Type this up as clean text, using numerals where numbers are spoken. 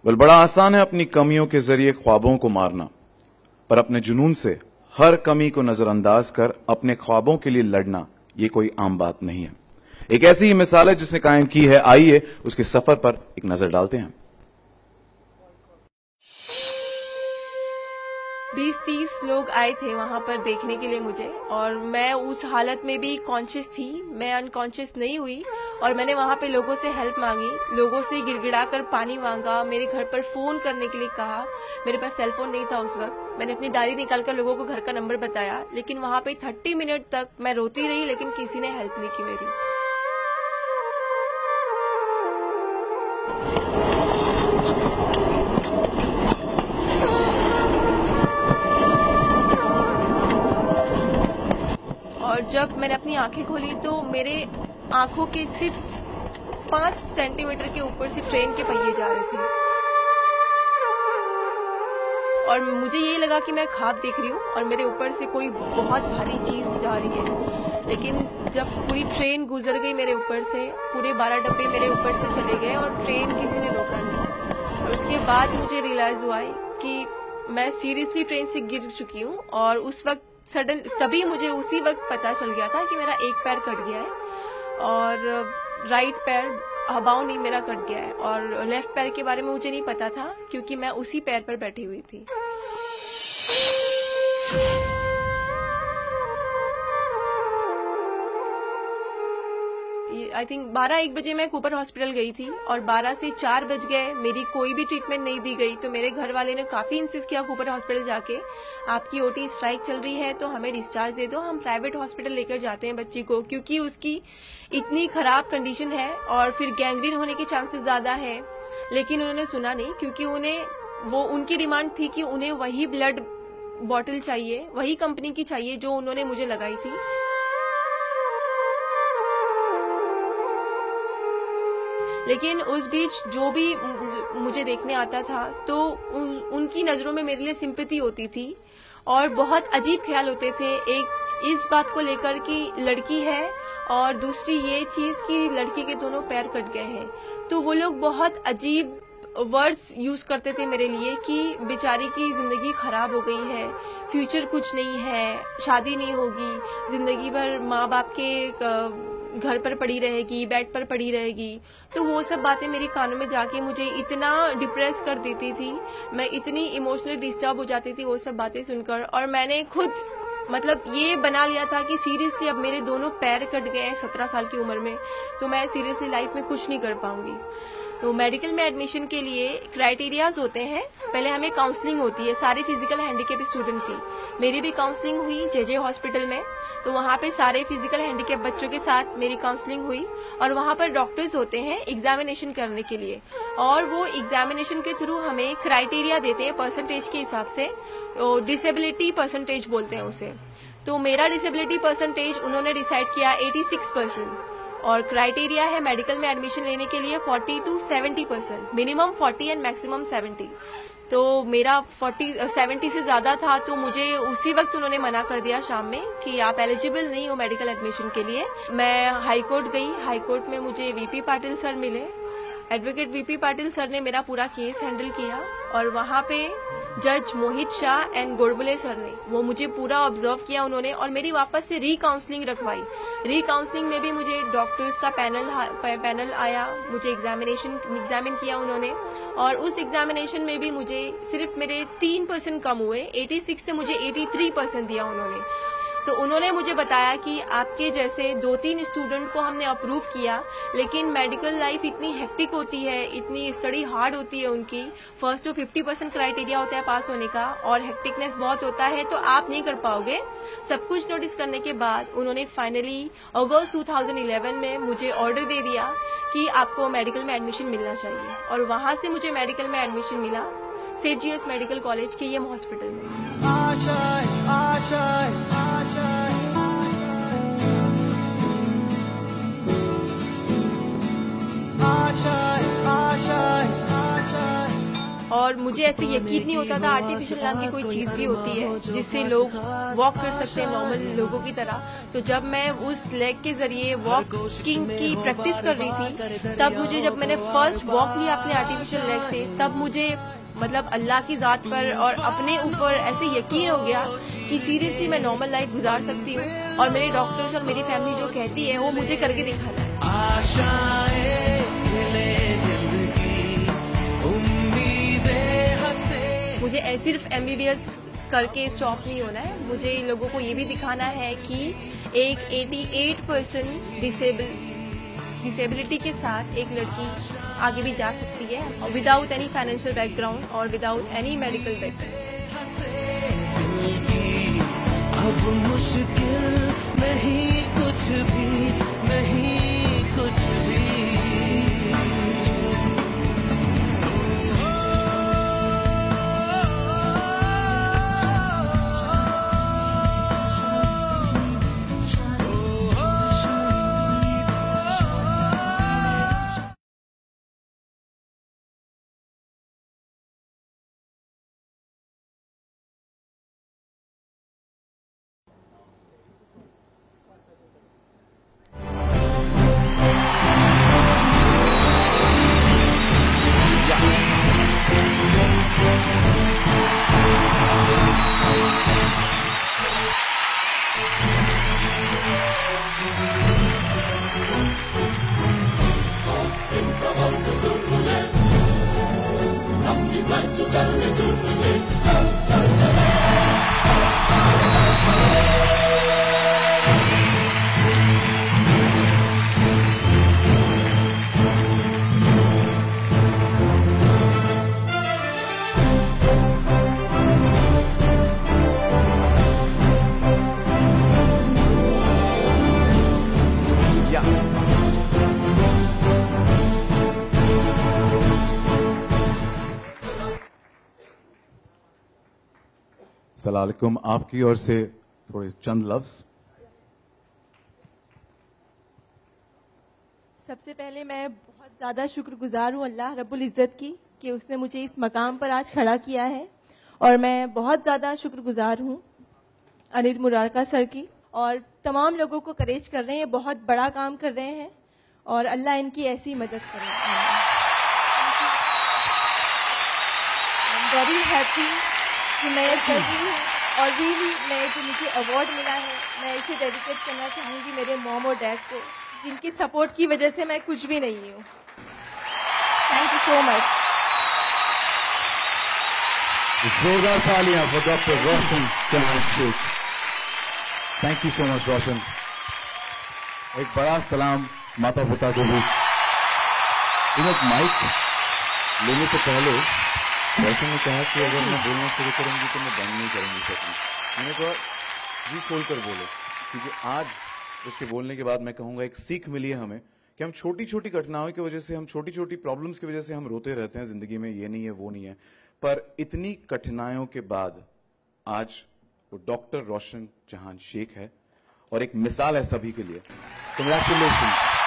बड़ा आसान है अपनी कमियों के जरिए ख्वाबों को मारना, पर अपने जुनून से हर कमी को नजरअंदाज कर अपने ख्वाबों के लिए लड़ना ये कोई आम बात नहीं है। एक ऐसी ही मिसाल है जिसने कायम की है। आइए उसके सफर पर एक नजर डालते हैं। 20-30 लोग आए थे वहां पर देखने के लिए मुझे, और मैं उस हालत में भी कॉन्शियस थी, मैं अनकॉन्शियस नहीं हुई। और मैंने वहां पे लोगों से हेल्प मांगी, लोगों से गिड़गिड़ा कर पानी मांगा, मेरे घर पर फोन करने के लिए कहा। मेरे पास सेल फोन नहीं था उस वक्त। मैंने अपनी डायरी निकालकर लोगों को घर का नंबर बताया, लेकिन वहां पे 30 मिनट तक मैं रोती रही, लेकिन किसी ने हेल्प नहीं की मेरी। और जब मैंने अपनी आंखें खोली तो मेरे आंखों के सिर्फ 5 सेंटीमीटर के ऊपर से ट्रेन के पहिए जा रहे थे, और मुझे ये लगा कि मैं ख्वाब देख रही हूँ और मेरे ऊपर से कोई बहुत भारी चीज जा रही है। लेकिन जब पूरी ट्रेन गुजर गई मेरे ऊपर से, पूरे 12 डब्बे मेरे ऊपर से चले गए और ट्रेन किसी ने रोका नहीं। और उसके बाद मुझे रियलाइज हुआ कि मैं सीरियसली ट्रेन से गिर चुकी हूँ। और उस वक्त सडन तभी मुझे उसी वक्त पता चल गया था कि मेरा एक पैर कट गया है और राइट पैर हवाओं नहीं मेरा कट गया है, और लेफ्ट पैर के बारे में मुझे नहीं पता था क्योंकि मैं उसी पैर पर बैठी हुई थी। आई थिंक 12-1 बजे मैं कूपर हॉस्पिटल गई थी और 12 से 4 बज गए, मेरी कोई भी ट्रीटमेंट नहीं दी गई। तो मेरे घर वाले ने काफी इंसिस्ट किया कूपर हॉस्पिटल जाके, आपकी ओटी स्ट्राइक चल रही है तो हमें डिस्चार्ज दे दो, हम प्राइवेट हॉस्पिटल लेकर जाते हैं बच्ची को, क्योंकि उसकी इतनी खराब कंडीशन है और फिर गैंग्रीन होने के चांसेस ज्यादा है। लेकिन उन्होंने सुना नहीं, क्योंकि उनकी डिमांड थी कि उन्हें वही ब्लड बॉटल चाहिए, वही कंपनी की चाहिए जो उन्होंने मुझे लगाई थी। लेकिन उस बीच जो भी मुझे देखने आता था तो उनकी नजरों में मेरे लिए सिंपैथी होती थी और बहुत अजीब ख्याल होते थे। एक इस बात को लेकर कि लड़की है, और दूसरी ये चीज कि लड़की के दोनों पैर कट गए हैं। तो वो लोग बहुत अजीब वर्ड्स यूज करते थे मेरे लिए कि बेचारी की जिंदगी खराब हो गई है, फ्यूचर कुछ नहीं है, शादी नहीं होगी, जिंदगी भर माँ बाप के घर पर पड़ी रहेगी, बेड पर पड़ी रहेगी। तो वो सब बातें मेरे कानों में जाके मुझे इतना डिप्रेस कर देती थी, मैं इतनी इमोशनली डिस्टर्ब हो जाती थी वो सब बातें सुनकर। और मैंने खुद ये बना लिया था कि सीरियसली अब मेरे दोनों पैर कट गए हैं 17 साल की उम्र में, तो मैं सीरियसली लाइफ में कुछ नहीं कर पाऊंगी। तो मेडिकल में एडमिशन के लिए क्राइटेरियाज होते हैं। पहले हमें काउंसलिंग होती है सारे फिजिकल हैंडीकेप स्टूडेंट की। मेरी भी काउंसलिंग हुई जेजे हॉस्पिटल में, तो वहाँ पे सारे फिजिकल हैंडीकेप बच्चों के साथ मेरी काउंसलिंग हुई। और वहाँ पर डॉक्टर्स होते हैं एग्जामिनेशन करने के लिए, और वो एग्जामिनेशन के थ्रू हमें क्राइटेरिया देते हैं परसेंटेज के हिसाब से, डिसेबिलिटी परसेंटेज बोलते हैं उसे। तो मेरा डिसेबिलिटी परसेंटेज उन्होंने डिसाइड किया 86%, और क्राइटेरिया है मेडिकल में एडमिशन लेने के लिए 40 to 70%, मिनिमम 40 एंड मैक्सिमम 70। तो मेरा 70 से ज्यादा था, तो मुझे उसी वक्त उन्होंने मना कर दिया शाम में कि आप एलिजिबल नहीं हो मेडिकल एडमिशन के लिए। मैं हाई कोर्ट गई, हाई कोर्ट में मुझे वीपी पाटिल सर मिले। एडवोकेट वीपी पाटिल सर ने मेरा पूरा केस हैंडल किया, और वहाँ पे जज मोहित शाह एंड गोडबोले सर ने वो मुझे पूरा ऑब्जर्व किया उन्होंने, और मेरी वापस से री-काउंसलिंग रखवाई। री-काउंसलिंग में भी मुझे डॉक्टर्स का पैनल आया, मुझे एग्जामिन किया उन्होंने, और उस एग्जामिनेशन में भी मुझे सिर्फ मेरे 3% कम हुए, 86 से मुझे 83% दिया उन्होंने। तो उन्होंने मुझे बताया कि आपके जैसे 2-3 स्टूडेंट को हमने अप्रूव किया, लेकिन मेडिकल लाइफ इतनी हेक्टिक होती है, इतनी स्टडी हार्ड होती है उनकी, फर्स्ट तो 50% क्राइटेरिया होता है पास होने का, और हेक्टिकनेस बहुत होता है, तो आप नहीं कर पाओगे। सब कुछ नोटिस करने के बाद उन्होंने फाइनली अगस्त 2011 में मुझे ऑर्डर दे दिया कि आपको मेडिकल में एडमिशन मिलना चाहिए, और वहाँ से मुझे मेडिकल में एडमिशन मिला सेंट जीसस मेडिकल कॉलेज के ईएम हॉस्पिटल में। और मुझे ऐसे यकीन नहीं होता था आर्टिफिशियल नाम की कोई चीज़ भी होती है जिससे लोग वॉक कर सकते हैं नॉर्मल लोगों की तरह। तो जब मैं उस लेग के ज़रिए वॉकिंग की प्रैक्टिस कर रही थी, तब मुझे, जब मैंने फर्स्ट वॉक लिया अपने आर्टिफिशियल लेग से, तब मुझे मतलब अल्लाह की ज़ात पर और अपने ऊपर ऐसे यकीन हो गया कि सीरियसली मैं नॉर्मल लाइफ गुजार सकती हूँ, और मेरे डॉक्टर्स और मेरी फैमिली जो कहती है वो मुझे करके दिखाना है। मुझे सिर्फ MBBS करके स्टॉप नहीं होना है, मुझे लोगों को ये भी दिखाना है कि एक 88% डिसेबिलिटी के साथ एक लड़की आगे भी जा सकती है विदाउट एनी फाइनेंशियल बैकग्राउंड और विदाउट एनी मेडिकल बैकग्राउंड। अब मुश्किल नहीं कुछ भी, नहीं कुछ भी। अस्सलाम वालेकुम। आपकी ओर से थोड़े चंद लफ्ज। सबसे पहले मैं बहुत ज़्यादा शुक्रगुजार हूँ अल्लाह रब्बुल इज़्ज़त की कि उसने मुझे इस मकाम पर आज खड़ा किया है, और मैं बहुत ज़्यादा शुक्रगुजार हूँ अनिल मुरारका सर की, और तमाम लोगों को करेज कर रहे हैं, बहुत बड़ा काम कर रहे हैं, और अल्लाह इनकी ऐसी मदद करे। वेरी हैप्पी कि मैं कर रही हूँ, और रियली मैं जो मुझे अवार्ड मिला है, मैं इसे डेडिकेट करना चाहूँगी मेरे मॉम और डैड को, जिनकी सपोर्ट की वजह से मैं कुछ भी नहीं हूँ। Thank you so much. जोरदार तालियां for doctor Roshan Jahan Shaikh. Thank you so much Roshan. एक बड़ा सलाम माता पिता को भी। माइक लेने से पहले रोशन ने कहा कि अगर मैं बोलना शुरू करूंगी तो मैं बंद नहीं करूंगी सकती। मैंने कहा जी खोल कर बोलो, क्योंकि आज उसके बोलने के बाद मैं कहूंगा एक सीख मिली है हमें कि हम छोटी छोटी घटनाओं की वजह से, हम छोटी छोटी प्रॉब्लम्स की वजह से हम रोते रहते हैं जिंदगी में, ये नहीं है वो नहीं है, पर इतनी कठिनाइयों के बाद आज वो डॉक्टर रोशन जहान शेख है और एक मिसाल है सभी के लिए। कंग्रेचुलेशंस।